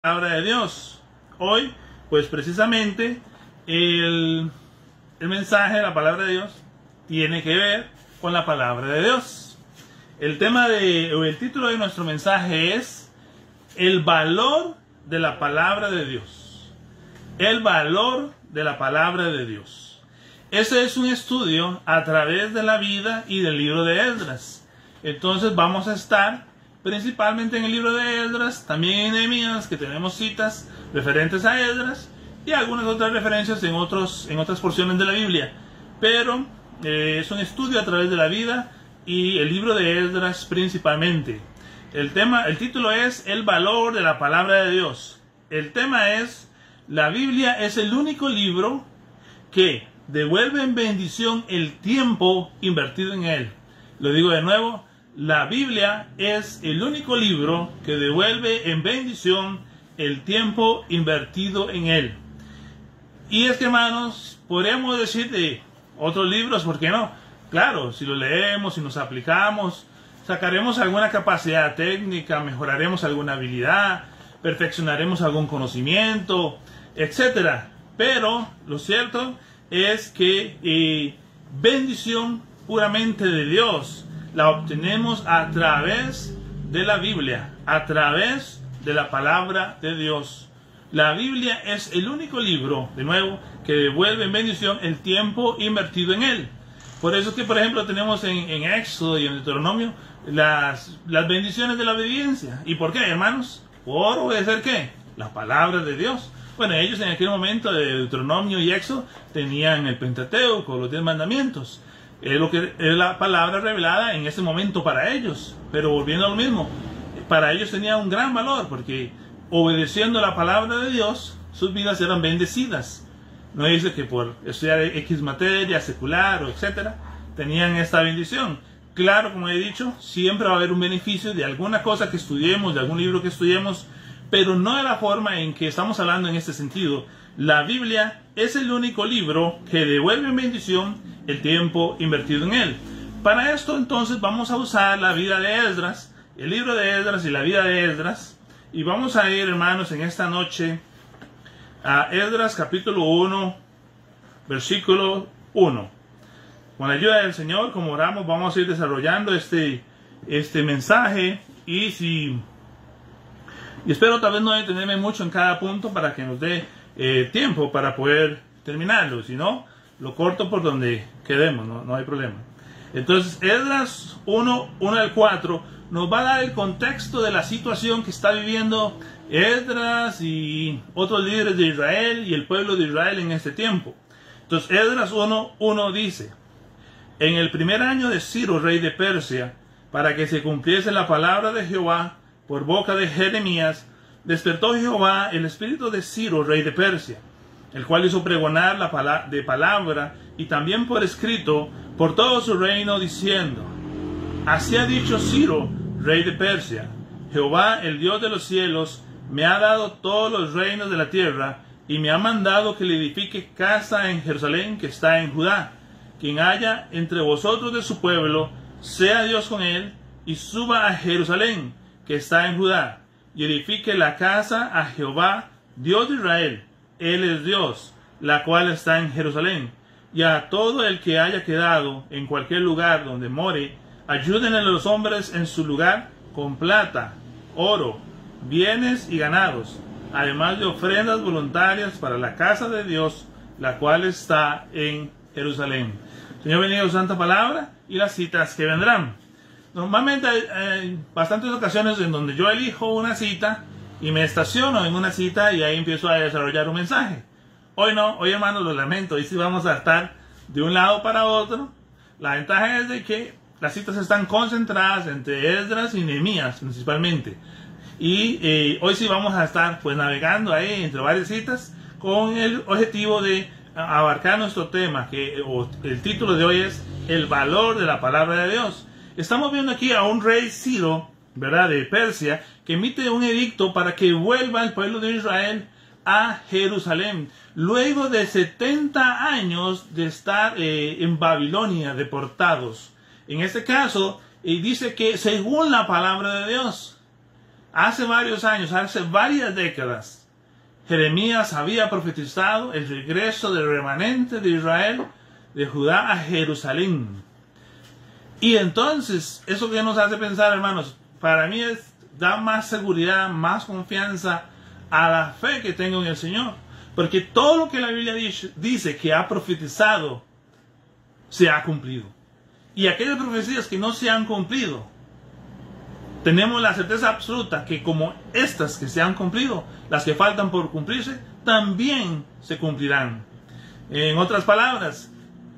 Palabra de Dios. Hoy, pues precisamente, el mensaje de la palabra de Dios tiene que ver con la palabra de Dios. El título de nuestro mensaje es el valor de la palabra de Dios. El valor de la palabra de Dios. Ese es un estudio a través de la vida y del libro de Esdras. Entonces vamos a estar principalmente en el libro de Esdras, también en Nehemías, que tenemos citas referentes a Esdras y algunas otras referencias en otras porciones de la Biblia. Pero es un estudio a través de la vida y el libro de Esdras principalmente. El título es el valor de la palabra de Dios. El tema es: la Biblia es el único libro que devuelve en bendición el tiempo invertido en él. Lo digo de nuevo: la Biblia es el único libro que devuelve en bendición el tiempo invertido en él. Y es que, hermanos, podríamos decir de otros libros, ¿por qué no? Claro, si lo leemos, si nos aplicamos, sacaremos alguna capacidad técnica, mejoraremos alguna habilidad, perfeccionaremos algún conocimiento, etc. Pero lo cierto es que bendición puramente de Dios la obtenemos a través de la Biblia, a través de la palabra de Dios. La Biblia es el único libro, de nuevo, que devuelve en bendición el tiempo invertido en él. Por eso que, por ejemplo, tenemos en Éxodo y en Deuteronomio las bendiciones de la obediencia. ¿Y por qué, hermanos? Por obedecer ¿qué? La palabra de Dios. Bueno, ellos en aquel momento de Deuteronomio y Éxodo tenían el Pentateuco, los 10 mandamientos. Es lo que es la palabra revelada en ese momento para ellos. Pero volviendo a lo mismo, para ellos tenía un gran valor, porque obedeciendo la palabra de Dios, sus vidas eran bendecidas. No dice que por estudiar X materia, secular o etcétera, tenían esta bendición. Claro, como he dicho, siempre va a haber un beneficio de alguna cosa que estudiemos, de algún libro que estudiemos, pero no de la forma en que estamos hablando en este sentido. La Biblia es el único libro que devuelve en bendición el tiempo invertido en él. Para esto, entonces, vamos a usar la vida de Esdras, el libro de Esdras y la vida de Esdras, y vamos a ir, hermanos, en esta noche a Esdras capítulo 1, versículo 1. Con la ayuda del Señor, como oramos, vamos a ir desarrollando este mensaje y espero tal vez no detenerme mucho en cada punto para que nos dé tiempo para poder terminarlo. Si no, lo corto por donde quedemos, no hay problema. Entonces, Esdras 1 al 4 nos va a dar el contexto de la situación que está viviendo Esdras y otros líderes de Israel y el pueblo de Israel en este tiempo. Entonces, Esdras 1 dice: en el primer año de Ciro, rey de Persia, para que se cumpliese la palabra de Jehová por boca de Jeremías, despertó Jehová el espíritu de Ciro, rey de Persia, el cual hizo pregonar de palabra y también por escrito por todo su reino, diciendo: así ha dicho Ciro, rey de Persia: Jehová, el Dios de los cielos, me ha dado todos los reinos de la tierra, y me ha mandado que le edifique casa en Jerusalén, que está en Judá. Quien haya entre vosotros de su pueblo, sea Dios con él, y suba a Jerusalén, que está en Judá, y edifique la casa a Jehová, Dios de Israel. Él es Dios, la cual está en Jerusalén. Y a todo el que haya quedado en cualquier lugar donde more, ayúdenle los hombres en su lugar con plata, oro, bienes y ganados, además de ofrendas voluntarias para la casa de Dios, la cual está en Jerusalén. Señor, bendiga su santa palabra y las citas que vendrán. Normalmente hay bastantes ocasiones en donde yo elijo una cita y me estaciono en una cita y ahí empiezo a desarrollar un mensaje. Hoy no, hoy, hermanos, lo lamento, hoy sí vamos a estar de un lado para otro. La ventaja es de que las citas están concentradas entre Esdras y Nehemías principalmente. Y hoy sí vamos a estar pues navegando ahí entre varias citas con el objetivo de abarcar nuestro tema, el título de hoy es el valor de la palabra de Dios. Estamos viendo aquí a un rey Ciro, ¿verdad?, de Persia, que emite un edicto para que vuelva el pueblo de Israel a Jerusalén, luego de 70 años de estar en Babilonia, deportados. En este caso, dice que según la palabra de Dios, hace varios años, hace varias décadas, Jeremías había profetizado el regreso del remanente de Israel, de Judá a Jerusalén. Y entonces, eso que nos hace pensar, hermanos, para mí da más seguridad, más confianza a la fe que tengo en el Señor. Porque todo lo que la Biblia dice que ha profetizado, se ha cumplido. Y aquellas profecías que no se han cumplido, tenemos la certeza absoluta que como estas que se han cumplido, las que faltan por cumplirse, también se cumplirán. En otras palabras,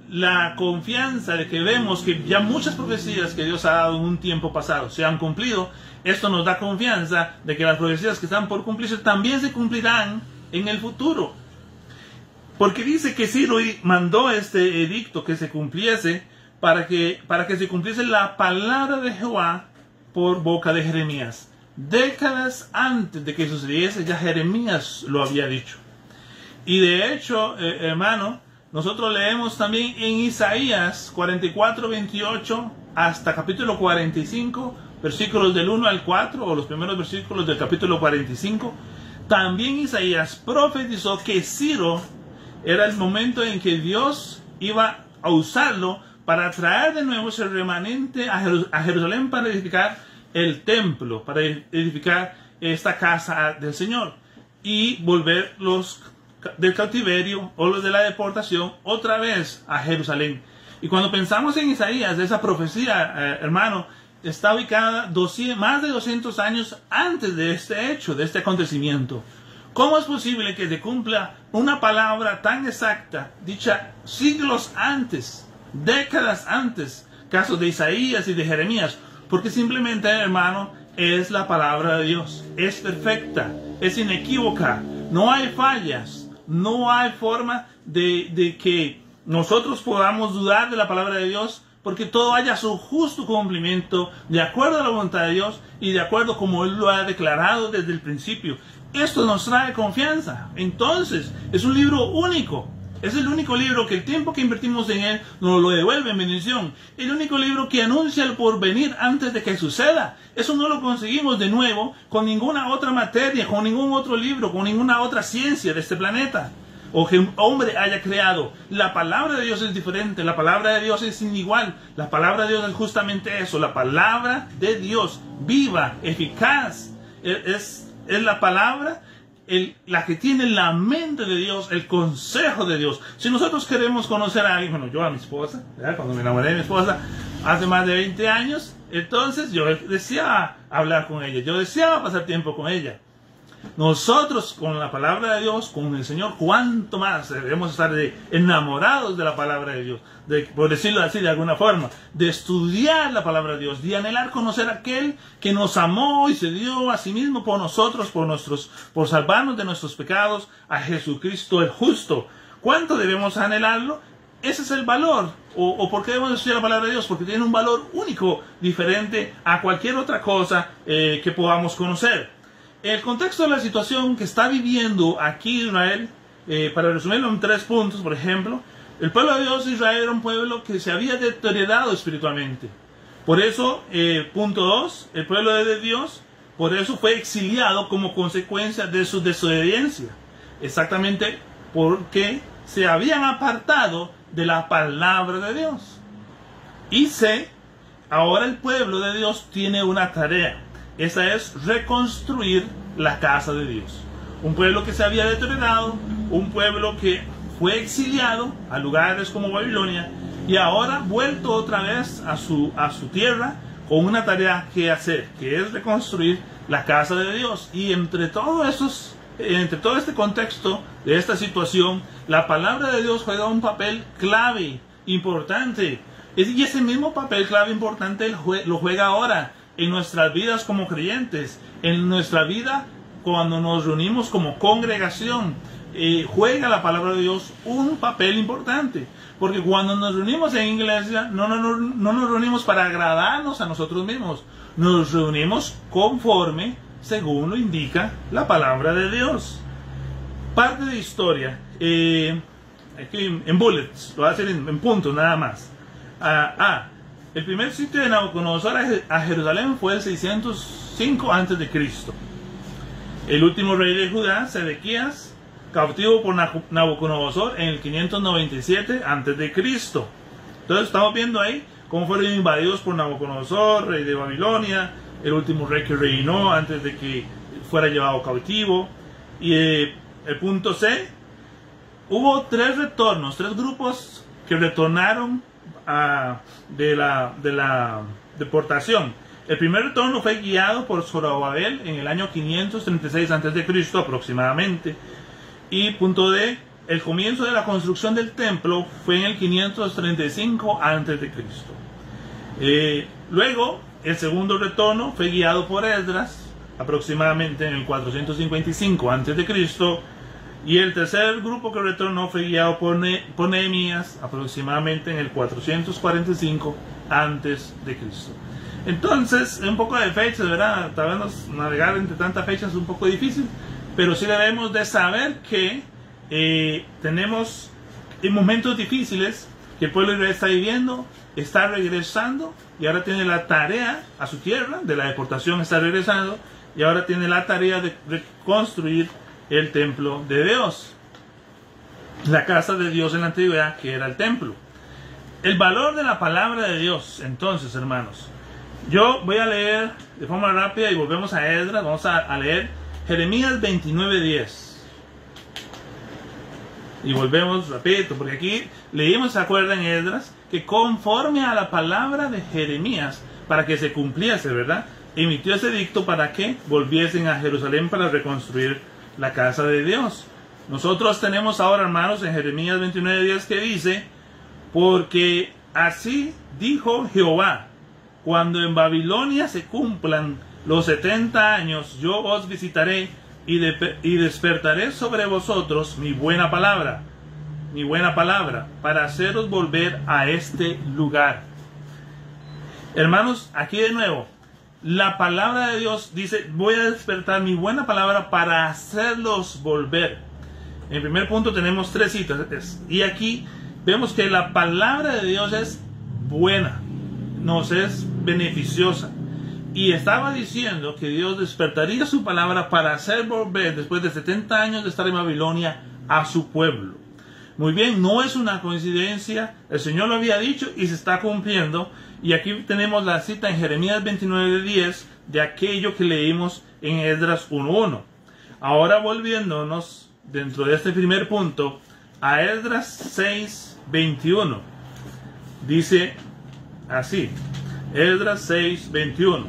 la confianza de que vemos que ya muchas profecías que Dios ha dado en un tiempo pasado se han cumplido, esto nos da confianza de que las profecías que están por cumplirse también se cumplirán en el futuro. Porque dice que Ciro mandó este edicto que se cumpliese para que se cumpliese la palabra de Jehová por boca de Jeremías. Décadas antes de que sucediese, ya Jeremías lo había dicho. Y de hecho, hermano, nosotros leemos también en Isaías 44, 28 hasta capítulo 45, versículos del 1 al 4, o los primeros versículos del capítulo 45. También Isaías profetizó que Ciro era el momento en que Dios iba a usarlo para traer de nuevo ese remanente a Jerusalén para edificar el templo, para edificar esta casa del Señor y volver los del cautiverio o los de la deportación otra vez a Jerusalén. Y cuando pensamos en Isaías, esa profecía, hermano, está ubicada más de 200 años antes de este hecho, de este acontecimiento. ¿Cómo es posible que se cumpla una palabra tan exacta, dicha siglos antes, décadas antes, casos de Isaías y de Jeremías? Porque simplemente, hermano, es la palabra de Dios, es perfecta, es inequívoca, no hay fallas. No hay forma de que nosotros podamos dudar de la palabra de Dios, porque todo haya su justo cumplimiento de acuerdo a la voluntad de Dios y de acuerdo como Él lo ha declarado desde el principio. Esto nos trae confianza. Entonces, es un libro único. Es el único libro que el tiempo que invertimos en él nos lo devuelve en bendición. El único libro que anuncia el porvenir antes de que suceda. Eso no lo conseguimos de nuevo con ninguna otra materia, con ningún otro libro, con ninguna otra ciencia de este planeta, o que un hombre haya creado. La palabra de Dios es diferente, la palabra de Dios es sin igual. La palabra de Dios es justamente eso, la palabra de Dios, viva, eficaz. Es la palabra la que tiene la mente de Dios, el consejo de Dios. Si nosotros queremos conocer a alguien, bueno, yo a mi esposa, ¿verdad? Cuando me enamoré de mi esposa hace más de 20 años, entonces yo deseaba hablar con ella, yo deseaba pasar tiempo con ella. Nosotros con la palabra de Dios, con el Señor, cuánto más debemos estar enamorados de la palabra de Dios, por decirlo así de alguna forma, de estudiar la palabra de Dios, de anhelar conocer a aquel que nos amó y se dio a sí mismo por nosotros, por salvarnos de nuestros pecados, a Jesucristo el justo. ¿Cuánto debemos anhelarlo? Ese es el valor. ¿O por qué debemos estudiar la palabra de Dios? Porque tiene un valor único, diferente a cualquier otra cosa que podamos conocer. El contexto de la situación que está viviendo aquí Israel, para resumirlo en 3 puntos, por ejemplo, el pueblo de Dios de Israel era un pueblo que se había deteriorado espiritualmente. Por eso, punto 2, el pueblo de Dios, por eso fue exiliado como consecuencia de su desobediencia. Exactamente porque se habían apartado de la palabra de Dios. Y ahora el pueblo de Dios tiene una tarea. Esa es reconstruir la casa de Dios. Un pueblo que se había deteriorado, un pueblo que fue exiliado a lugares como Babilonia y ahora vuelto otra vez a su tierra con una tarea que hacer, que es reconstruir la casa de Dios. Y entre todo este contexto de esta situación, la palabra de Dios juega un papel clave, importante. Y ese mismo papel clave, importante, lo juega ahora en nuestras vidas como creyentes, en nuestra vida cuando nos reunimos como congregación. Juega la palabra de Dios un papel importante, porque cuando nos reunimos en iglesia no nos reunimos para agradarnos a nosotros mismos, nos reunimos conforme según lo indica la palabra de Dios. Parte de historia, aquí en bullets, lo voy a hacer en puntos nada más. El primer sitio de Nabucodonosor a Jerusalén fue el 605 a.C. El último rey de Judá, Sedequías, cautivo por Nabucodonosor en el 597 a.C. Entonces estamos viendo ahí cómo fueron invadidos por Nabucodonosor, rey de Babilonia, el último rey que reinó antes de que fuera llevado cautivo. Y el punto C, hubo tres retornos, tres grupos que retornaron de la deportación. El primer retorno fue guiado por Zorobabel en el año 536 a.C. aproximadamente. Y punto D, el comienzo de la construcción del templo fue en el 535 a.C. Luego, el segundo retorno fue guiado por Esdras, aproximadamente en el 455 a.C. Y el tercer grupo que retornó fue guiado por Nehemías, aproximadamente en el 445 a.C. Entonces, un poco de fechas, ¿verdad? Tal vez navegar entre tantas fechas es un poco difícil, pero sí debemos de saber que tenemos momentos difíciles que el pueblo de Israel está viviendo, está regresando, y ahora tiene la tarea a su tierra, de la deportación está regresando, y ahora tiene la tarea de reconstruir el templo de Dios, la casa de Dios en la antigüedad, que era el templo. El valor de la palabra de Dios, entonces, hermanos, yo voy a leer de forma rápida y volvemos a Esdras. Vamos a leer Jeremías 29:10 y volvemos, repito, porque aquí leímos, ¿se acuerdan, Esdras? Que conforme a la palabra de Jeremías, para que se cumpliese, ¿verdad?, emitió ese edicto para que volviesen a Jerusalén para reconstruir la casa de Dios. Nosotros tenemos ahora, hermanos, en Jeremías 29:10 que dice: porque así dijo Jehová, cuando en Babilonia se cumplan los 70 años, yo os visitaré y despertaré sobre vosotros mi buena palabra, para haceros volver a este lugar. Hermanos, aquí de nuevo, la palabra de Dios dice: voy a despertar mi buena palabra para hacerlos volver. En el primer punto tenemos tres citas, y aquí vemos que la palabra de Dios es buena, nos es beneficiosa, y estaba diciendo que Dios despertaría su palabra para hacer volver, después de 70 años de estar en Babilonia, a su pueblo. Muy bien, no es una coincidencia, el Señor lo había dicho y se está cumpliendo. Y aquí tenemos la cita en Jeremías 29:10 de aquello que leímos en Esdras 1:1. Ahora, volviéndonos dentro de este primer punto a Esdras 6:21, dice así, Esdras 6:21: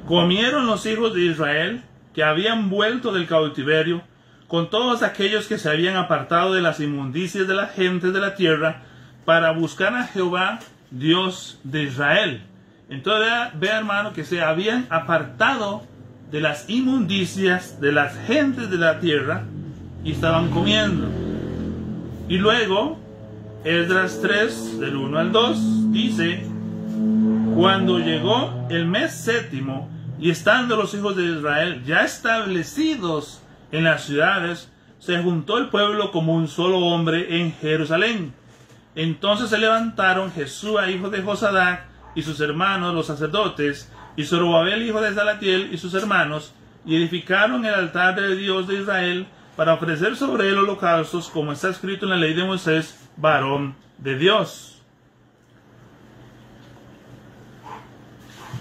comieron los hijos de Israel que habían vuelto del cautiverio con todos aquellos que se habían apartado de las inmundicias de las gentes de la tierra para buscar a Jehová, Dios de Israel. Entonces vea, hermano, que se habían apartado de las inmundicias de las gentes de la tierra y estaban comiendo. Y luego Esdras 3 del 1 al 2 dice: cuando llegó el mes séptimo y estando los hijos de Israel ya establecidos en las ciudades, se juntó el pueblo como un solo hombre en Jerusalén. Entonces se levantaron Jesúa, hijo de Josadac, y sus hermanos los sacerdotes, y Zorobabel, hijo de Salatiel, y sus hermanos, y edificaron el altar de Dios de Israel para ofrecer sobre él holocaustos, como está escrito en la ley de Moisés, varón de Dios.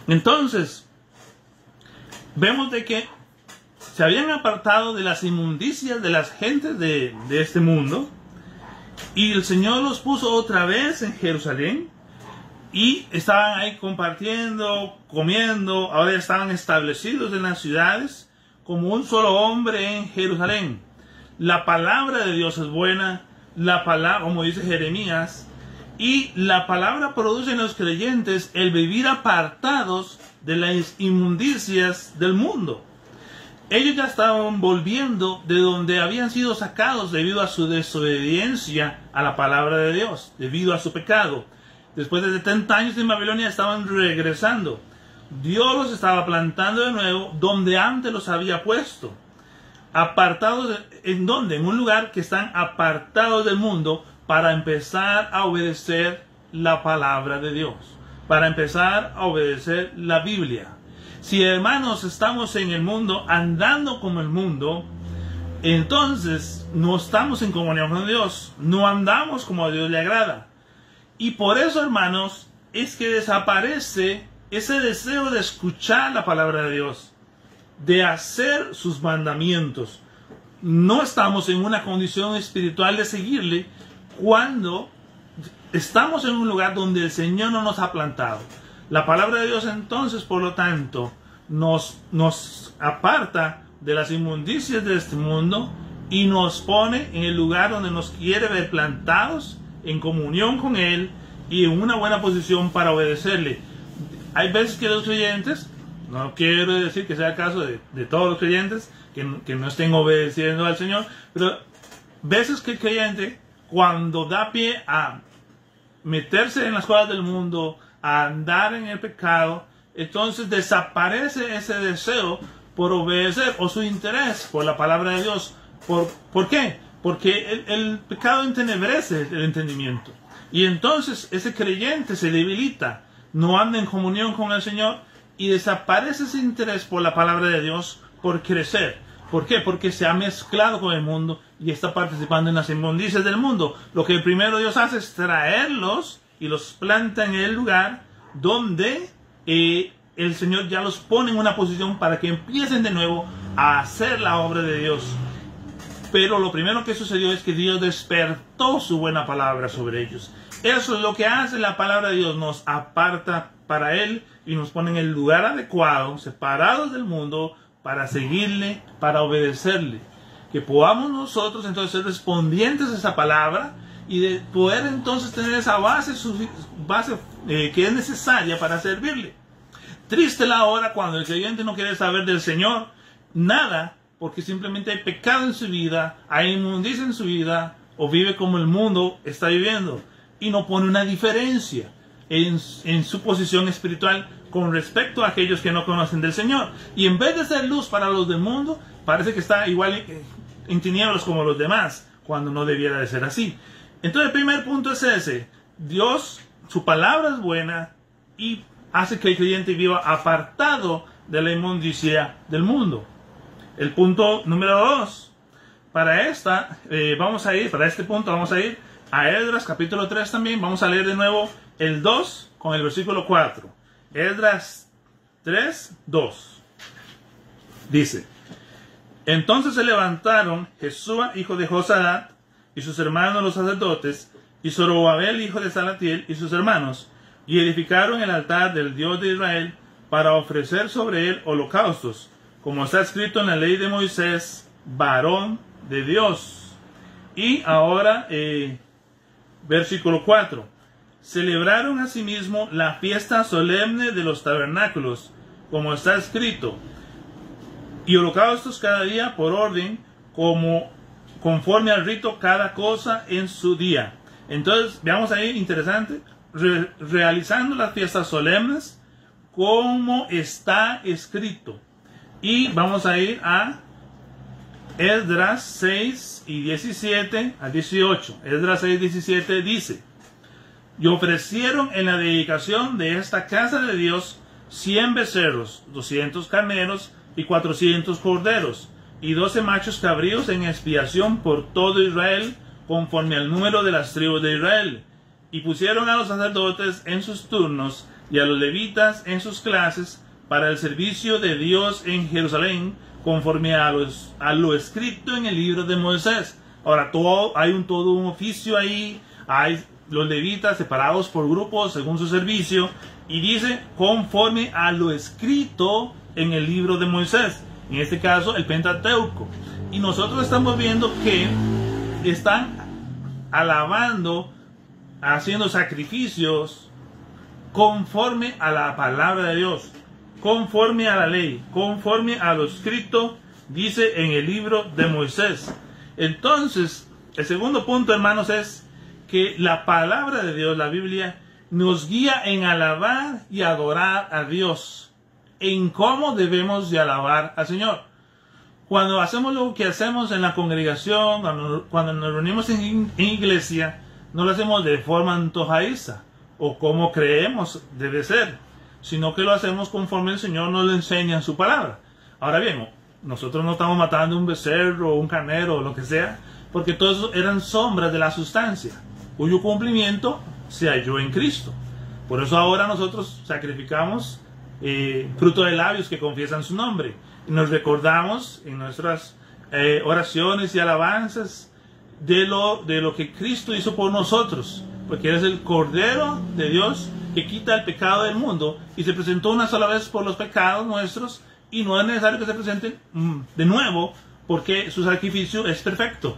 Entonces, vemos de que se habían apartado de las inmundicias de las gentes de este mundo, y el Señor los puso otra vez en Jerusalén, y estaban ahí compartiendo, comiendo. Ahora ya estaban establecidos en las ciudades como un solo hombre en Jerusalén. La palabra de Dios es buena, la palabra, como dice Jeremías, y la palabra produce en los creyentes el vivir apartados de las inmundicias del mundo. Ellos ya estaban volviendo de donde habían sido sacados debido a su desobediencia a la palabra de Dios, debido a su pecado. Después de 70 años en Babilonia estaban regresando. Dios los estaba plantando de nuevo donde antes los había puesto. Apartados, ¿en dónde? En un lugar que están apartados del mundo para empezar a obedecer la palabra de Dios. para empezar a obedecer la Biblia. Si, hermanos, estamos en el mundo, andando como el mundo, entonces no estamos en comunión con Dios, no andamos como a Dios le agrada. Y por eso, hermanos, es que desaparece ese deseo de escuchar la palabra de Dios, de hacer sus mandamientos. No estamos en una condición espiritual de seguirle cuando estamos en un lugar donde el Señor no nos ha plantado. La palabra de Dios, entonces, por lo tanto, nos aparta de las inmundicias de este mundo y nos pone en el lugar donde nos quiere ver plantados en comunión con Él y en una buena posición para obedecerle. Hay veces que los creyentes, no quiero decir que sea el caso de todos los creyentes que no estén obedeciendo al Señor, pero veces que el creyente, cuando da pie a meterse en las cosas del mundo, a andar en el pecado, entonces desaparece ese deseo por obedecer o su interés por la palabra de Dios. ¿Por qué? Porque el pecado entenebrece el entendimiento. Y entonces ese creyente se debilita, no anda en comunión con el Señor y desaparece ese interés por la palabra de Dios, por crecer. ¿Por qué? Porque se ha mezclado con el mundo y está participando en las inmundicias del mundo. Lo que primero Dios hace es traerlos y los planta en el lugar donde el Señor ya los pone en una posición para que empiecen de nuevo a hacer la obra de Dios. Pero lo primero que sucedió es que Dios despertó su buena palabra sobre ellos. Eso es lo que hace la palabra de Dios, nos aparta para Él y nos pone en el lugar adecuado, separados del mundo, para seguirle, para obedecerle. Que podamos nosotros entonces ser respondientes a esa palabra y de poder entonces tener esa base que es necesaria para servirle. Triste la hora cuando el creyente no quiere saber del Señor nada, porque simplemente hay pecado en su vida, hay inmundicia en su vida, o vive como el mundo está viviendo, y no pone una diferencia en su posición espiritual con respecto a aquellos que no conocen del Señor. Y en vez de ser luz para los del mundo, parece que está igual en tinieblas como los demás, cuando no debiera de ser así. Entonces el primer punto es ese: Dios, su palabra es buena y hace que el creyente viva apartado de la inmundicia del mundo. El punto número 2, para este punto vamos a ir a Esdras capítulo 3 también. Vamos a leer de nuevo el 2 con el versículo 4. Esdras 3, 2. Dice: Entonces se levantaron Jesúa, hijo de Josadat, y sus hermanos los sacerdotes, y Zorobabel, hijo de Salatiel, y sus hermanos, y edificaron el altar del Dios de Israel para ofrecer sobre él holocaustos, como está escrito en la ley de Moisés, varón de Dios. Y ahora, versículo 4. Celebraron asimismo la fiesta solemne de los tabernáculos, como está escrito, y holocaustos cada día por orden, conforme al rito, cada cosa en su día. Entonces, veamos ahí, interesante, realizando las fiestas solemnes como está escrito. Y vamos a ir a Esdras 6 y 17 a 18. Esdras 6, 17 dice: Y ofrecieron en la dedicación de esta casa de Dios 100 becerros, 200 carneros y 400 corderos, y 12 machos cabríos en expiación por todo Israel, conforme al número de las tribus de Israel. Y pusieron a los sacerdotes en sus turnos y a los levitas en sus clases para el servicio de Dios en Jerusalén, conforme a lo escrito en el libro de Moisés. Ahora, hay todo un oficio ahí, hay los levitas separados por grupos según su servicio, y dice conforme a lo escrito en el libro de Moisés, en este caso el Pentateuco. Y nosotros estamos viendo que están alabando, haciendo sacrificios conforme a la palabra de Dios, conforme a la ley, conforme a lo escrito, dice en el libro de Moisés. Entonces, el segundo punto, hermanos, es que la palabra de Dios, la Biblia, nos guía en alabar y adorar a Dios, en cómo debemos de alabar al Señor. Cuando hacemos lo que hacemos en la congregación, cuando nos reunimos en iglesia, no lo hacemos de forma antojadiza, o como creemos debe ser, sino que lo hacemos conforme el Señor nos lo enseña en su palabra. Ahora bien, nosotros no estamos matando un becerro, un carnero o lo que sea, porque todos eso eran sombras de la sustancia, cuyo cumplimiento se halló en Cristo. Por eso ahora nosotros sacrificamos fruto de labios que confiesan su nombre. Y nos recordamos en nuestras oraciones y alabanzas de lo que Cristo hizo por nosotros, porque Él es el Cordero de Dios que quita el pecado del mundo y se presentó una sola vez por los pecados nuestros, y no es necesario que se presente de nuevo, porque su sacrificio es perfecto.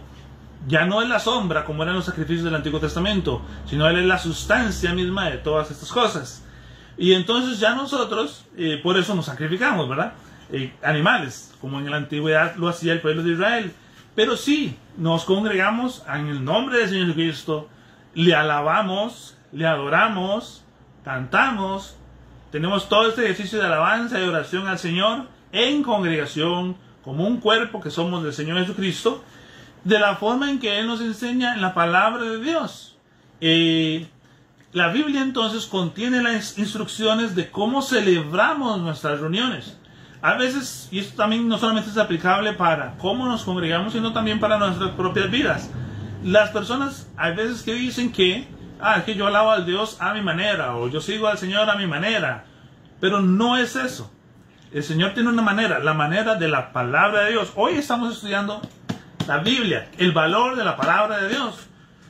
Ya no es la sombra como eran los sacrificios del Antiguo Testamento, sino Él es la sustancia misma de todas estas cosas. Y entonces ya nosotros, por eso nos sacrificamos, ¿verdad? Animales, como en la antigüedad lo hacía el pueblo de Israel. Pero sí, nos congregamos en el nombre del Señor Jesucristo, le alabamos, le adoramos, cantamos, tenemos todo este ejercicio de alabanza y oración al Señor en congregación, como un cuerpo que somos del Señor Jesucristo, de la forma en que Él nos enseña en la palabra de Dios. La Biblia entonces contiene las instrucciones de cómo celebramos nuestras reuniones. A veces, y esto también no solamente es aplicable para cómo nos congregamos, sino también para nuestras propias vidas. Las personas hay veces que dicen que es que yo alabo al Dios a mi manera, o yo sigo al Señor a mi manera, pero no es eso. El Señor tiene una manera, la manera de la palabra de Dios. Hoy estamos estudiando la Biblia, el valor de la palabra de Dios.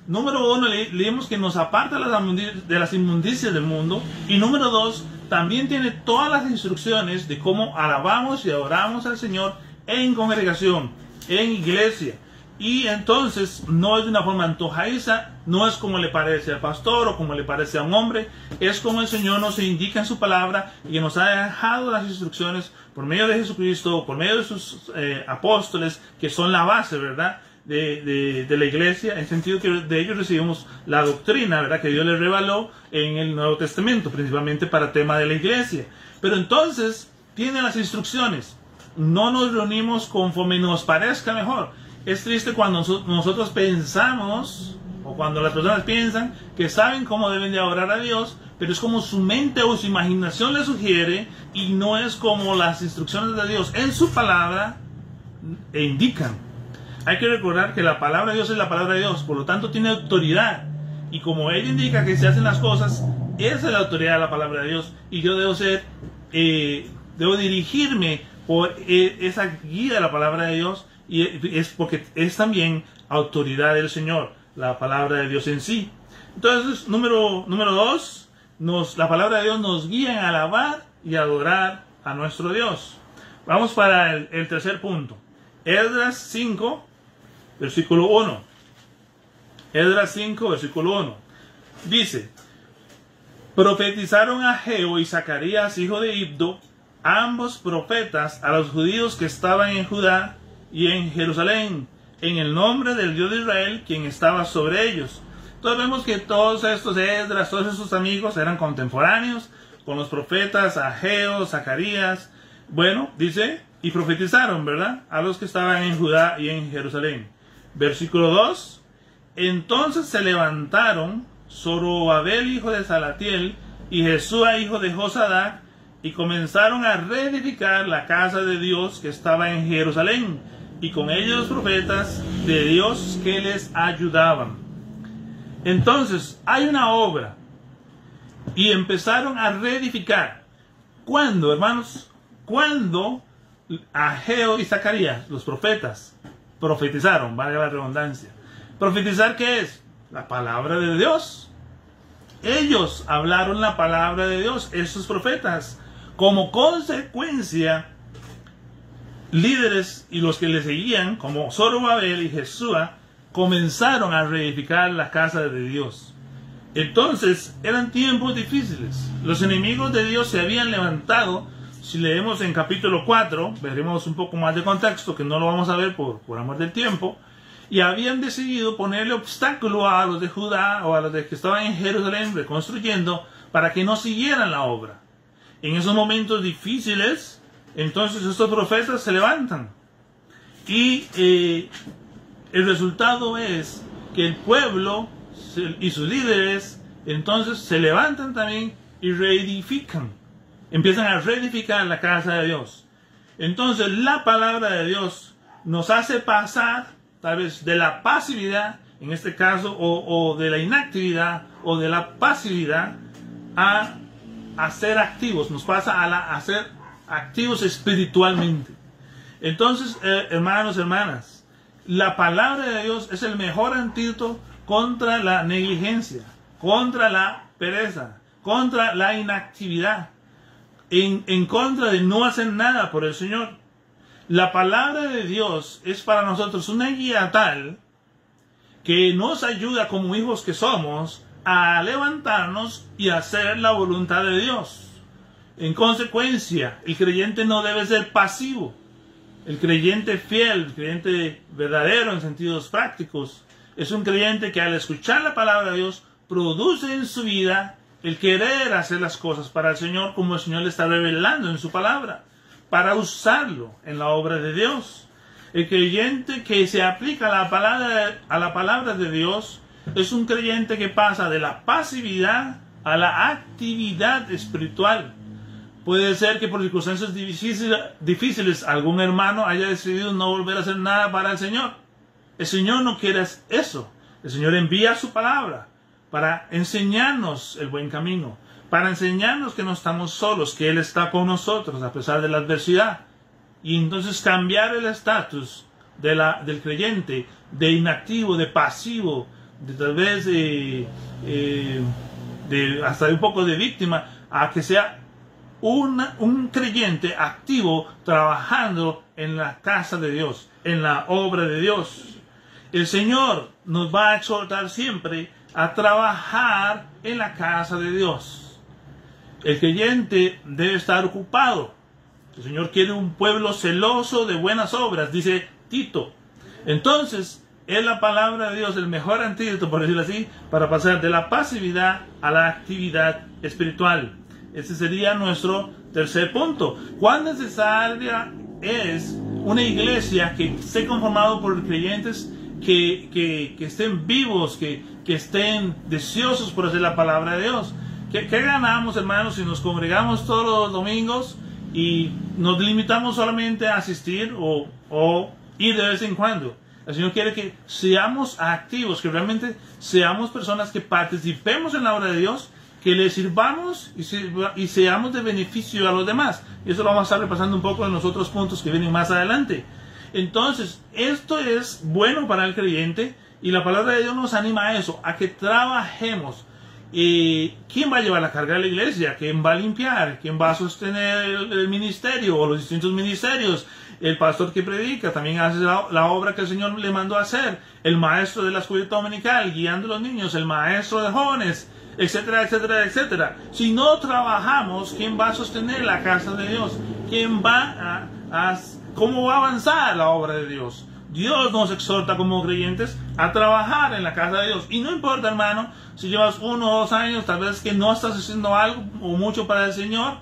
Número 1, leímos que nos aparta de las inmundicias del mundo. Y número 2, también tiene todas las instrucciones de cómo alabamos y adoramos al Señor en congregación, en iglesia. Y entonces no es de una forma antojadiza, no es como le parece al pastor o como le parece a un hombre, es como el Señor nos indica en su palabra y que nos ha dejado las instrucciones por medio de Jesucristo, por medio de sus apóstoles, que son la base, ¿verdad?, de la iglesia, en el sentido que de ellos recibimos la doctrina, ¿verdad?, que Dios les reveló en el Nuevo Testamento, principalmente para el tema de la iglesia. Pero entonces tiene las instrucciones, no nos reunimos conforme nos parezca mejor. Es triste cuando nosotros pensamos, o cuando las personas piensan que saben cómo deben de adorar a Dios, pero es como su mente o su imaginación le sugiere, y no es como las instrucciones de Dios en su palabra indican. Hay que recordar que la palabra de Dios es la palabra de Dios, por lo tanto tiene autoridad, y como Él indica que se hacen las cosas, esa es la autoridad de la palabra de Dios, y yo debo dirigirme por esa guía de la palabra de Dios, y es porque es también autoridad del Señor, la palabra de Dios en sí. Entonces, número 2, la palabra de Dios nos guía en alabar y adorar a nuestro Dios. Vamos para el tercer punto. Esdras 5, versículo 1. Esdras 5, versículo 1. Dice: profetizaron Ageo y Zacarías, hijo de Iddo, ambos profetas, a los judíos que estaban en Judá y en Jerusalén, en el nombre del Dios de Israel, quien estaba sobre ellos. Entonces vemos que todos estos Esdras, todos estos amigos eran contemporáneos con los profetas Ageo, Zacarías. Bueno, dice, y profetizaron, ¿verdad?, a los que estaban en Judá y en Jerusalén. Versículo 2. Entonces se levantaron Zorobabel, hijo de Salatiel, y Jesúa, hijo de Josadac, y comenzaron a reedificar la casa de Dios que estaba en Jerusalén, y con ellos profetas de Dios que les ayudaban. Entonces hay una obra, y empezaron a reedificar. ¿Cuándo, hermanos? Cuando Ageo y Zacarías, los profetas, profetizaron, valga la redundancia. ¿Profetizar qué es? La palabra de Dios. Ellos hablaron la palabra de Dios, esos profetas. Como consecuencia, líderes y los que le seguían, como Zorobabel y Jesúa, comenzaron a reedificar la casa de Dios. Entonces, eran tiempos difíciles. Los enemigos de Dios se habían levantado. Si leemos en capítulo 4, veremos un poco más de contexto, que no lo vamos a ver por amor del tiempo. Y habían decidido ponerle obstáculo a los de Judá o a los de que estaban en Jerusalén reconstruyendo, para que no siguieran la obra. En esos momentos difíciles, entonces estos profetas se levantan. Y el resultado es que el pueblo y sus líderes entonces se levantan también y reedifican. Empiezan a reedificar la casa de Dios. Entonces la palabra de Dios nos hace pasar tal vez de la pasividad, en este caso, o de la inactividad, o de la pasividad, a ser activos. Nos pasa a ser activos espiritualmente. Entonces, hermanos, hermanas, la palabra de Dios es el mejor antídoto contra la negligencia, contra la pereza, contra la inactividad, en contra de no hacer nada por el Señor. La palabra de Dios es para nosotros una guía tal que nos ayuda como hijos que somos a levantarnos y hacer la voluntad de Dios. En consecuencia, el creyente no debe ser pasivo. El creyente fiel, el creyente verdadero en sentidos prácticos, es un creyente que al escuchar la palabra de Dios produce en su vida el querer hacer las cosas para el Señor como el Señor le está revelando en su palabra, para usarlo en la obra de Dios. El creyente que se aplica a la palabra de Dios es un creyente que pasa de la pasividad a la actividad espiritual. Puede ser que por circunstancias difíciles algún hermano haya decidido no volver a hacer nada para el Señor. El Señor no quiere eso. El Señor envía su palabra para enseñarnos el buen camino, para enseñarnos que no estamos solos, que Él está con nosotros a pesar de la adversidad. Y entonces cambiar el estatus del creyente, de inactivo, de pasivo, de tal vez hasta de un poco de víctima, a que sea un creyente activo trabajando en la casa de Dios, en la obra de Dios. El Señor nos va a exhortar siempre a trabajar en la casa de Dios. El creyente debe estar ocupado. El Señor quiere un pueblo celoso de buenas obras, dice Tito. Entonces, es la palabra de Dios el mejor antídoto, por decirlo así, para pasar de la pasividad a la actividad espiritual. Ese sería nuestro tercer punto. ¿Cuán necesaria es una iglesia que esté conformada por creyentes que estén vivos, que estén deseosos por hacer la palabra de Dios? ¿Qué ganamos, hermanos, si nos congregamos todos los domingos y nos limitamos solamente a asistir o ir de vez en cuando? El Señor quiere que seamos activos, que realmente seamos personas que participemos en la obra de Dios, que le sirvamos y seamos de beneficio a los demás. Y eso lo vamos a estar repasando un poco en los otros puntos que vienen más adelante. Entonces, esto es bueno para el creyente y la palabra de Dios nos anima a eso, a que trabajemos. ¿Quién va a llevar la carga de la iglesia? ¿Quién va a limpiar? ¿Quién va a sostener el ministerio o los distintos ministerios? El pastor que predica también hace la obra que el Señor le mandó a hacer. El maestro de la escuela dominical guiando a los niños, el maestro de jóvenes, etcétera, etcétera, etcétera. Si no trabajamos, ¿quién va a sostener la casa de Dios? ¿Quién va cómo va a avanzar la obra de Dios? Dios nos exhorta como creyentes a trabajar en la casa de Dios. Y no importa, hermano, si llevas 1 o 2 años, tal vez que no estás haciendo algo o mucho para el Señor,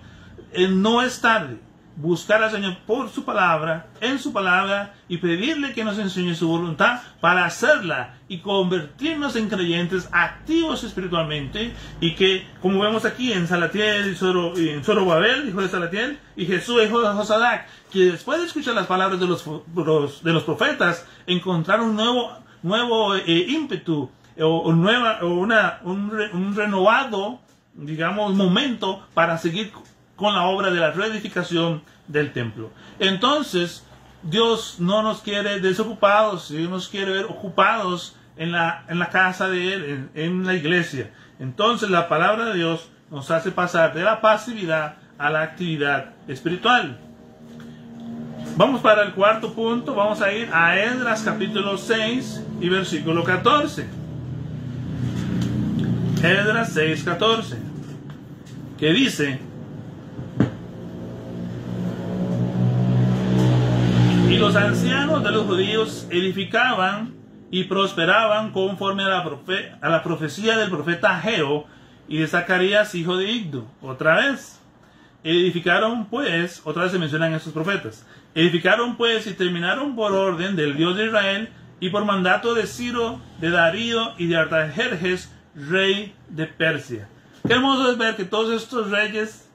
no es tarde. Buscar al Señor por su palabra, en su palabra, y pedirle que nos enseñe su voluntad para hacerla y convertirnos en creyentes activos espiritualmente, y que, como vemos aquí en Salatiel y en Zorobabel, hijo de Salatiel, y Jesús, hijo de Josadac, que después de escuchar las palabras de los profetas, encontraron un nuevo ímpetu, un renovado, digamos, momento para seguir con la obra de la reedificación del templo. Entonces, Dios no nos quiere desocupados, Dios nos quiere ver ocupados en la casa de Él, en la iglesia. Entonces, la palabra de Dios nos hace pasar de la pasividad a la actividad espiritual. Vamos para el cuarto punto, vamos a ir a Esdras capítulo 6 y versículo 14. Esdras 6, 14, que dice: y los ancianos de los judíos edificaban y prosperaban conforme a la profecía del profeta Ageo y de Zacarías, hijo de Iddo. Otra vez, edificaron pues, otra vez se mencionan estos profetas, edificaron pues y terminaron por orden del Dios de Israel y por mandato de Ciro, de Darío y de Artajerjes, rey de Persia. Qué hermoso es ver que todos estos reyes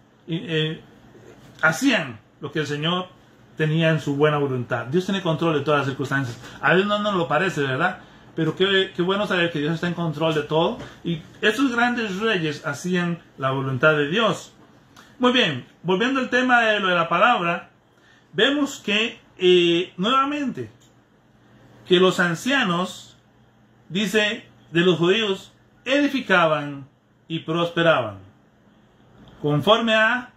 hacían lo que el Señor tenía en su buena voluntad. Dios tiene control de todas las circunstancias. A veces no nos lo parece, ¿verdad? Pero qué bueno saber que Dios está en control de todo. Y estos grandes reyes hacían la voluntad de Dios. Muy bien, volviendo al tema de lo de la palabra, vemos que nuevamente que los ancianos, dice, de los judíos, edificaban y prosperaban. Conforme a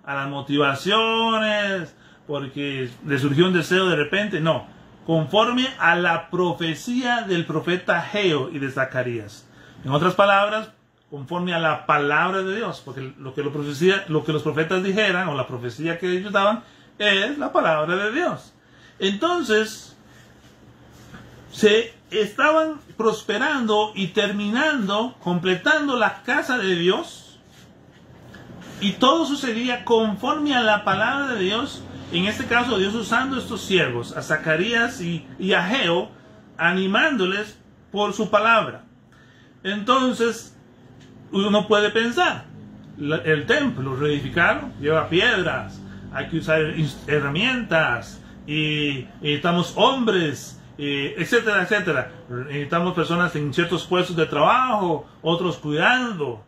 las motivaciones, porque le surgió un deseo de repente, no. Conforme a la profecía del profeta Ageo y de Zacarías. En otras palabras, conforme a la palabra de Dios, porque lo que los profetas dijeran, o la profecía que ellos daban, es la palabra de Dios. Entonces, se estaban prosperando y terminando, completando la casa de Dios, y todo sucedía conforme a la palabra de Dios. En este caso, Dios usando estos siervos, a Zacarías y Ageo, animándoles por su palabra. Entonces, uno puede pensar, el templo reedificaron, lleva piedras, hay que usar herramientas, y necesitamos hombres, etcétera, etcétera. Necesitamos personas en ciertos puestos de trabajo, otros cuidando.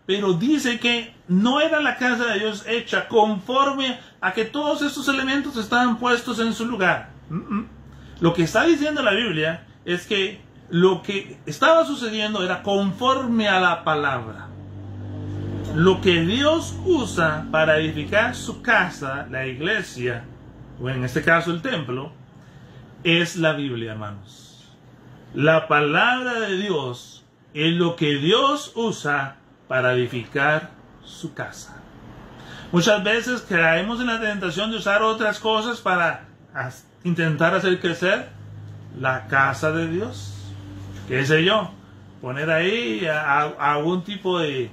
Pero dice que no era la casa de Dios hecha conforme a que todos estos elementos estaban puestos en su lugar. Lo que está diciendo la Biblia es que lo que estaba sucediendo era conforme a la palabra. Lo que Dios usa para edificar su casa, la iglesia, o en este caso el templo, es la Biblia, hermanos. La palabra de Dios es lo que Dios usa para edificar su casa. Muchas veces caemos en la tentación de usar otras cosas para intentar hacer crecer la casa de Dios. ¿Qué sé yo? Poner ahí algún tipo de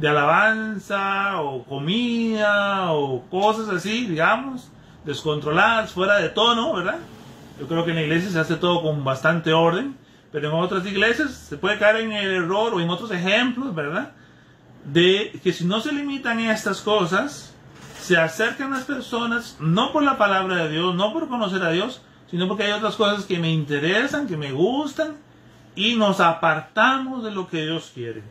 alabanza o comida o cosas así, digamos, descontroladas, fuera de tono, ¿verdad? Yo creo que en la iglesia se hace todo con bastante orden, pero en otras iglesias se puede caer en el error, o en otros ejemplos, ¿verdad?, de que si no se limitan a estas cosas, se acercan las personas no por la palabra de Dios, no por conocer a Dios, sino porque hay otras cosas que me interesan, que me gustan, y nos apartamos de lo que Dios quiere.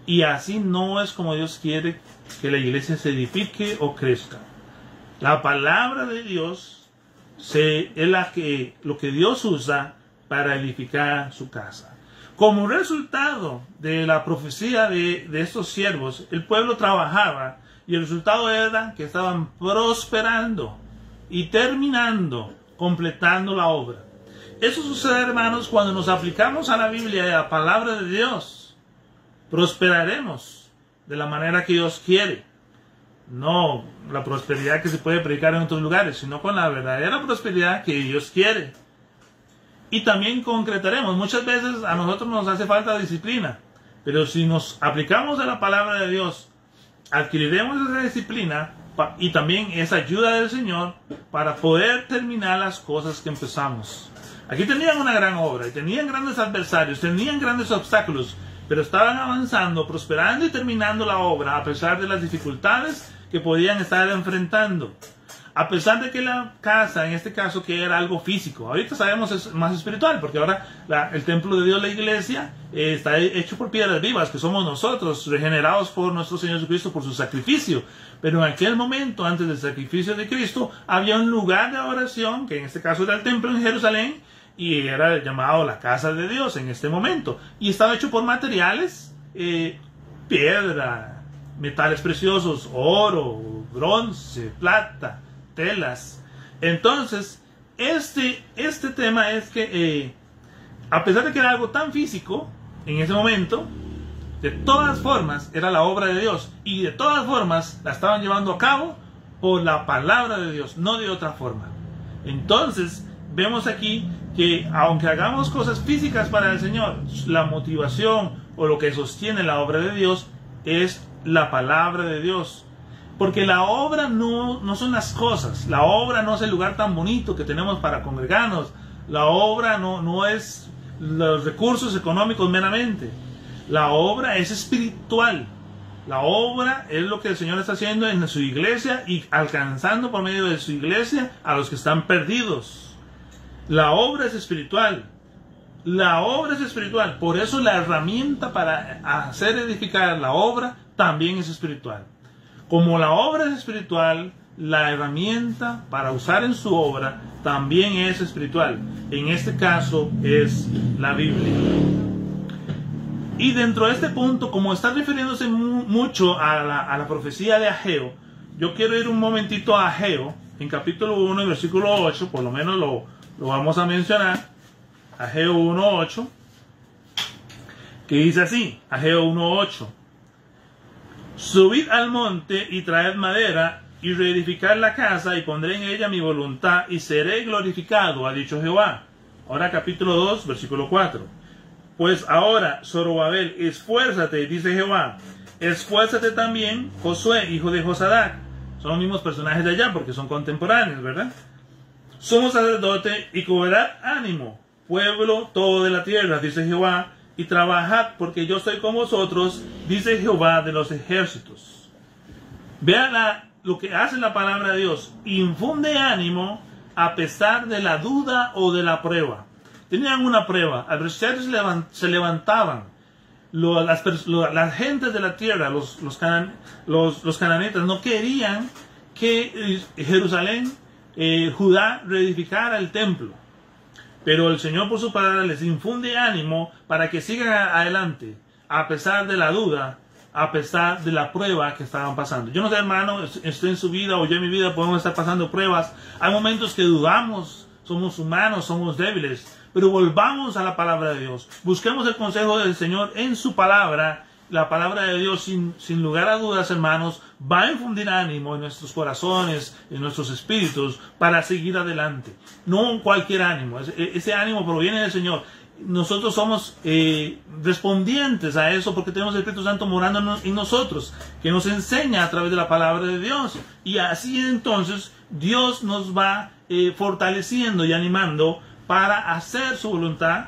Y así no es como Dios quiere que la iglesia se edifique o crezca. La palabra de Dios es lo que Dios usa para edificar su casa. Como resultado de la profecía de estos siervos, el pueblo trabajaba y el resultado era que estaban prosperando y terminando, completando la obra. Eso sucede, hermanos, cuando nos aplicamos a la Biblia y a la palabra de Dios. Prosperaremos de la manera que Dios quiere. No la prosperidad que se puede predicar en otros lugares, sino con la verdadera prosperidad que Dios quiere. Y también concretaremos. Muchas veces a nosotros nos hace falta disciplina, pero si nos aplicamos a la palabra de Dios, adquiriremos esa disciplina y también esa ayuda del Señor para poder terminar las cosas que empezamos. Aquí tenían una gran obra, y tenían grandes adversarios, tenían grandes obstáculos, pero estaban avanzando, prosperando y terminando la obra a pesar de las dificultades que podían estar enfrentando. A pesar de que la casa, en este caso, que era algo físico, ahorita sabemos es más espiritual, porque ahora el templo de Dios, la iglesia, está hecho por piedras vivas, que somos nosotros, regenerados por nuestro Señor Jesucristo por su sacrificio. Pero en aquel momento, antes del sacrificio de Cristo, había un lugar de oración, que en este caso era el templo en Jerusalén, y era llamado la casa de Dios en este momento. Y estaba hecho por materiales, piedra, metales preciosos, oro, bronce, plata, telas. Entonces, este tema es que a pesar de que era algo tan físico en ese momento, de todas formas era la obra de Dios, y de todas formas la estaban llevando a cabo por la palabra de Dios, no de otra forma. Entonces vemos aquí que aunque hagamos cosas físicas para el Señor, la motivación o lo que sostiene la obra de Dios es la palabra de Dios. Porque la obra no son las cosas, la obra no es el lugar tan bonito que tenemos para congregarnos, la obra no es los recursos económicos meramente. La obra es espiritual. La obra es lo que el Señor está haciendo en su iglesia y alcanzando por medio de su iglesia a los que están perdidos. La obra es espiritual. La obra es espiritual. Por eso la herramienta para hacer edificar la obra también es espiritual. Como la obra es espiritual, la herramienta para usar en su obra también es espiritual. En este caso es la Biblia. Y dentro de este punto, como está refiriéndose mucho a la profecía de Ageo, yo quiero ir un momentito a Ageo, en capítulo 1 y versículo 8, por lo menos lo vamos a mencionar. Ageo 1:8, que dice así, Ageo 1:8: subid al monte y traed madera, y reedificad la casa, y pondré en ella mi voluntad, y seré glorificado, ha dicho Jehová. Ahora capítulo 2, versículo 4. Pues ahora, Zorobabel, esfuérzate, dice Jehová, esfuérzate también, Josué, hijo de Josadac. Son los mismos personajes de allá, porque son contemporáneos, ¿verdad? Somos sacerdote, y cobrad ánimo, pueblo todo de la tierra, dice Jehová, y trabajad, porque yo estoy con vosotros, dice Jehová de los ejércitos. Vea lo que hace la palabra de Dios. Infunde ánimo a pesar de la duda o de la prueba. Tenían una prueba. Adversarios se levantaban. Las gentes de la tierra, los cananitas, no querían que Jerusalén, Judá, reedificara el templo. Pero el Señor por su palabra les infunde ánimo para que sigan adelante, a pesar de la duda, a pesar de la prueba que estaban pasando. Yo no sé, hermano, estoy en su vida o yo en mi vida podemos estar pasando pruebas. Hay momentos que dudamos, somos humanos, somos débiles, pero volvamos a la palabra de Dios. Busquemos el consejo del Señor en su palabra. La palabra de Dios, sin lugar a dudas, hermanos, va a infundir ánimo en nuestros corazones, en nuestros espíritus, para seguir adelante. No cualquier ánimo. Ese ánimo proviene del Señor. Nosotros somos respondientes a eso porque tenemos el Espíritu Santo morando en nosotros, que nos enseña a través de la palabra de Dios. Y así entonces Dios nos va fortaleciendo y animando para hacer su voluntad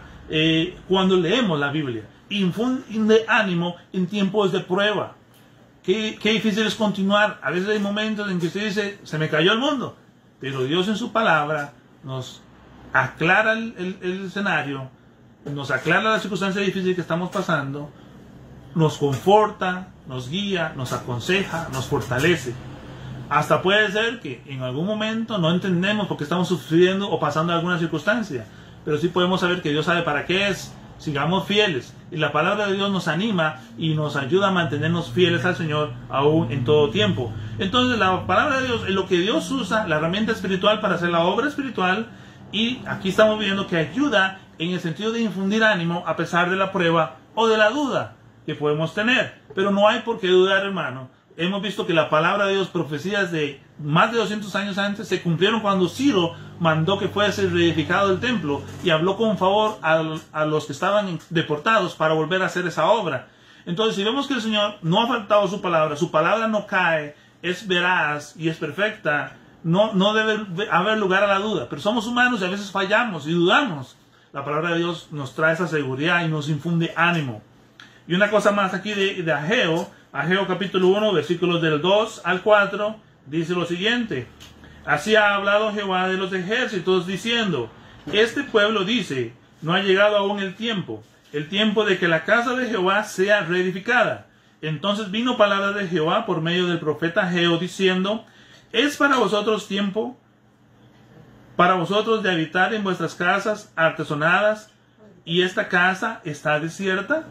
cuando leemos la Biblia. Infunde ánimo en tiempos de prueba. Qué difícil es continuar. A veces hay momentos en que usted dice, se me cayó el mundo. Pero Dios en su palabra nos aclara el escenario, nos aclara la circunstancia difícil que estamos pasando, nos conforta, nos guía, nos aconseja, nos fortalece. Hasta puede ser que en algún momento no entendemos por qué estamos sufriendo o pasando alguna circunstancia, pero sí podemos saber que Dios sabe para qué es. Sigamos fieles, y la palabra de Dios nos anima y nos ayuda a mantenernos fieles al Señor aún en todo tiempo. Entonces la palabra de Dios es lo que Dios usa, la herramienta espiritual para hacer la obra espiritual, y aquí estamos viendo que ayuda en el sentido de infundir ánimo a pesar de la prueba o de la duda que podemos tener. Pero no hay por qué dudar, hermano. Hemos visto que la palabra de Dios, profecías de más de 200 años antes, se cumplieron cuando Ciro mandó que fuese reedificado el templo y habló con favor a los que estaban deportados para volver a hacer esa obra. Entonces, si vemos que el Señor no ha faltado su palabra no cae, es veraz y es perfecta, no debe haber lugar a la duda. Pero somos humanos y a veces fallamos y dudamos. La palabra de Dios nos trae esa seguridad y nos infunde ánimo. Y una cosa más aquí de Ageo. Ageo capítulo 1, versículos del 2 al 4, dice lo siguiente: así ha hablado Jehová de los ejércitos, diciendo, este pueblo dice, no ha llegado aún el tiempo de que la casa de Jehová sea reedificada. Entonces vino palabra de Jehová por medio del profeta Ageo, diciendo, ¿es para vosotros tiempo, para vosotros de habitar en vuestras casas artesonadas, y esta casa está desierta?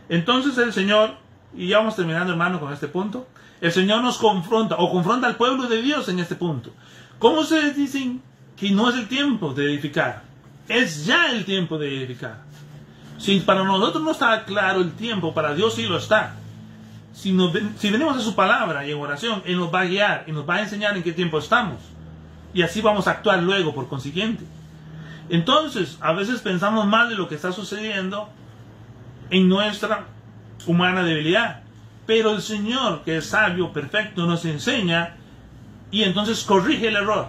Entonces el Señor, y ya vamos terminando, hermano, con este punto, el Señor nos confronta, o confronta al pueblo de Dios en este punto. ¿Cómo ustedes dicen que no es el tiempo de edificar? Es ya el tiempo de edificar. Si para nosotros no está claro el tiempo, para Dios sí lo está. Si venimos a su palabra y en oración, Él nos va a guiar y nos va a enseñar en qué tiempo estamos. Y así vamos a actuar luego, por consiguiente. Entonces, a veces pensamos mal de lo que está sucediendo en nuestra humana debilidad, pero el Señor, que es sabio, perfecto, nos enseña y entonces corrige el error.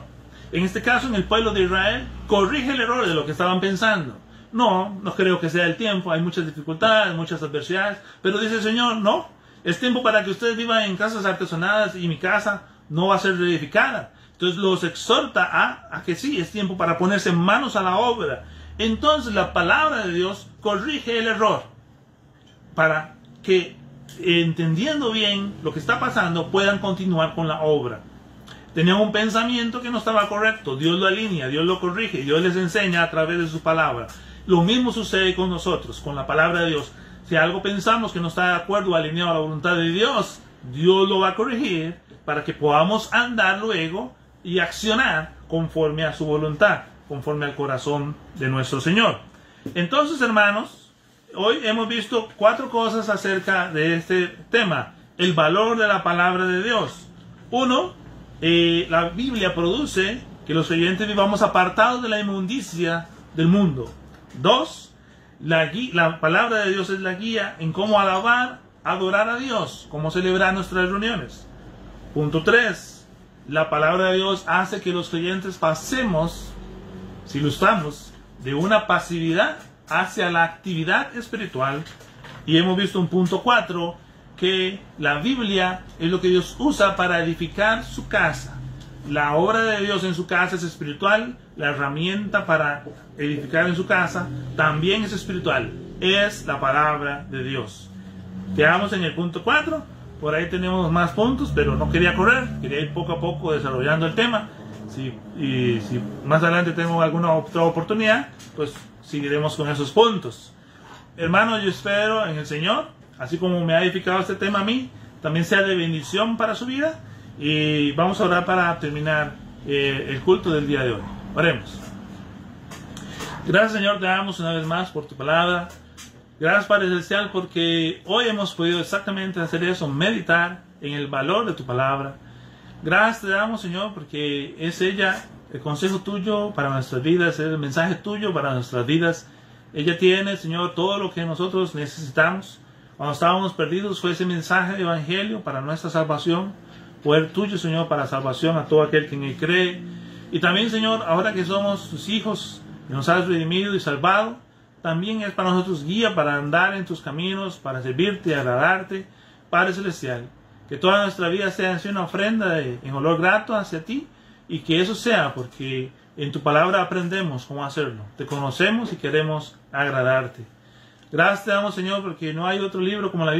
En este caso, en el pueblo de Israel, corrige el error de lo que estaban pensando. no creo que sea el tiempo, hay muchas dificultades, muchas adversidades, pero dice el Señor, no, es tiempo para que ustedes vivan en casas artesonadas y mi casa no va a ser reedificada. Entonces los exhorta a que sí, es tiempo para ponerse manos a la obra. Entonces la palabra de Dios corrige el error para que, entendiendo bien lo que está pasando, puedan continuar con la obra. Tenían un pensamiento que no estaba correcto, Dios lo alinea, Dios lo corrige, Dios les enseña a través de su palabra. Lo mismo sucede con nosotros, con la palabra de Dios. Si algo pensamos que no está de acuerdo o alineado a la voluntad de Dios, Dios lo va a corregir para que podamos andar luego y accionar conforme a su voluntad, conforme al corazón de nuestro Señor. Entonces, hermanos, hoy hemos visto 4 cosas acerca de este tema. El valor de la palabra de Dios. 1, la Biblia produce que los creyentes vivamos apartados de la inmundicia del mundo. 2, la palabra de Dios es la guía en cómo alabar, adorar a Dios, cómo celebrar nuestras reuniones. Punto 3, la palabra de Dios hace que los creyentes pasemos, si lo estamos, de una pasividad hacia la actividad espiritual. Y hemos visto un punto 4, que la Biblia es lo que Dios usa para edificar su casa. La obra de Dios en su casa es espiritual, la herramienta para edificar en su casa también es espiritual, es la palabra de Dios. Quedamos en el punto 4, por ahí tenemos más puntos, pero no quería correr, quería ir poco a poco desarrollando el tema. Si más adelante tengo alguna otra oportunidad, pues seguiremos con esos puntos. Hermanos, yo espero en el Señor, así como me ha edificado este tema a mí, también sea de bendición para su vida. Y vamos a orar para terminar el culto del día de hoy. Oremos. Gracias, Señor, te damos una vez más por tu palabra. Gracias, Padre Celestial, porque hoy hemos podido exactamente hacer eso, meditar en el valor de tu palabra. Gracias te damos, Señor, porque es ella el consejo tuyo para nuestras vidas, es el mensaje tuyo para nuestras vidas. Ella tiene, Señor, todo lo que nosotros necesitamos. Cuando estábamos perdidos fue ese mensaje de evangelio para nuestra salvación. Poder tuyo, Señor, para salvación a todo aquel que en él cree. Y también, Señor, ahora que somos tus hijos, que nos has redimido y salvado, también es para nosotros guía para andar en tus caminos, para servirte y agradarte, Padre Celestial. Que toda nuestra vida sea una ofrenda en olor grato hacia ti, y que eso sea porque en tu palabra aprendemos cómo hacerlo. Te conocemos y queremos agradarte. Gracias te damos, Señor, porque no hay otro libro como la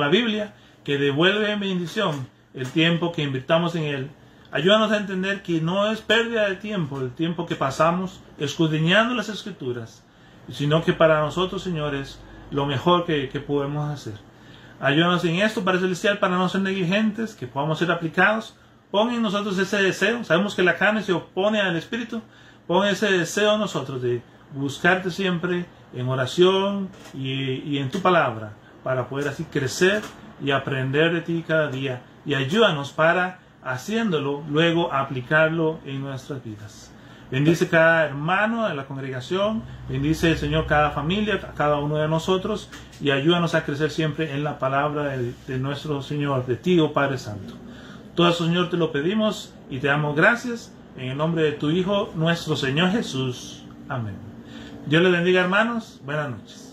Biblia, que devuelve en bendición el tiempo que invirtamos en él. Ayúdanos a entender que no es pérdida de tiempo el tiempo que pasamos escudriñando las Escrituras, sino que para nosotros, señores, lo mejor que podemos hacer. Ayúdanos en esto, Padre Celestial, para no ser negligentes, que podamos ser aplicados. Pon en nosotros ese deseo. Sabemos que la carne se opone al Espíritu. Pon ese deseo en nosotros de buscarte siempre en oración y en tu palabra, para poder así crecer y aprender de ti cada día. Y ayúdanos para, haciéndolo, luego aplicarlo en nuestras vidas. Bendice cada hermano de la congregación, bendice, Señor, cada familia, a cada uno de nosotros, y ayúdanos a crecer siempre en la palabra de nuestro Señor, de ti, oh Padre Santo. Todo eso, Señor, te lo pedimos y te damos gracias en el nombre de tu Hijo, nuestro Señor Jesús. Amén. Dios les bendiga, hermanos. Buenas noches.